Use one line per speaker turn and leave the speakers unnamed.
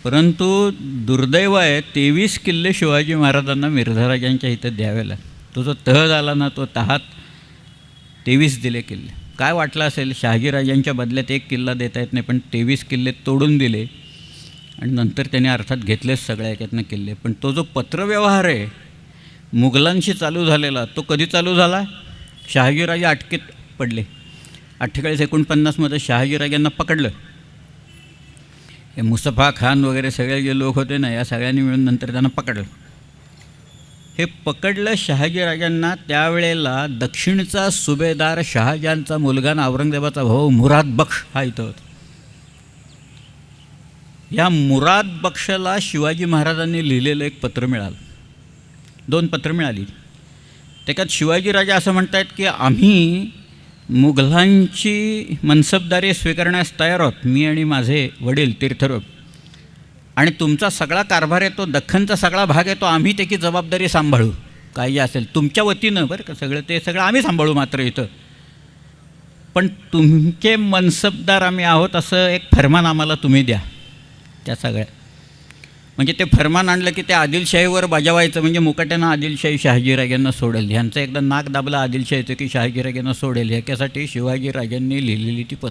परंतु दुर्दैव आहे 23 किल्ले शिवाजी महाराजांना मिर्झाराजांच्या इथं द्यावे लागले. तो जो तह झाला ना तो तहात 23 दिले किल्ले. काय वाटलं असेल शहाजीराजांच्या बदल्यात एक किल्ला देता येत नाही, पण 23 किल्ले तोडून दिले आणि नंतर त्यांनी अर्थात घेतलेच सगळ्या याच्यातनं किल्ले. पण तो जो पत्रव्यवहार आहे मुघलांशी चालू झालेला तो कधी चालू झाला? शहाजीराजे अटकेत पडले. 48-49 शहाजीराजांना पकडलं. हे मुस्तफा खान वगैरे सगळे जे लोक होते ना या सगळ्यांनी मिळून नंतर त्यांना पकडलं. हे पकडलं शहाजीराजांना. त्यावेळेला दक्षिणचा सुभेदार शहाजहानचा मुलगा आणि औरंगजेबाचा भाऊ मुराद बख्श हा इथं होता. या मुराद बक्षला शिवाजी महाराजांनी लिहिलेलं एक पत्र मिळालं. 2 पत्र मिळाली. त्याच्यात शिवाजीराजा असं म्हणतात की आम्ही मुघलांची मनसबदारी स्वीकारण्यास तयार आहोत, मी आणि माझे वडील तीर्थरूप, आणि तुमचा सगळा कारभार आहे तो दख्खनचा सगळा भाग आहे तो आम्ही त्याची जबाबदारी सांभाळू. काही असेल तुमच्या वतीनं बरं का सगळं ते सगळं आम्ही सांभाळू मात्र इथं, पण तुमचे मनसबदार आम्ही आहोत असं एक फरमान आम्हाला तुम्ही द्या. त्या सगळ्या म्हणजे ते फरमान आणलं की ते आदिलशाहीवर बजावायचं. म्हणजे मुकाट्यानं आदिलशाही शहाजीराजांना सोडेल. ह्यांचं एकदा नाक दाबलं आदिलशाहीचं की शहाजीराजांना सोडेल. ह्याच्यासाठी शिवाजीराजांनी लिहिलेली ती पत्र.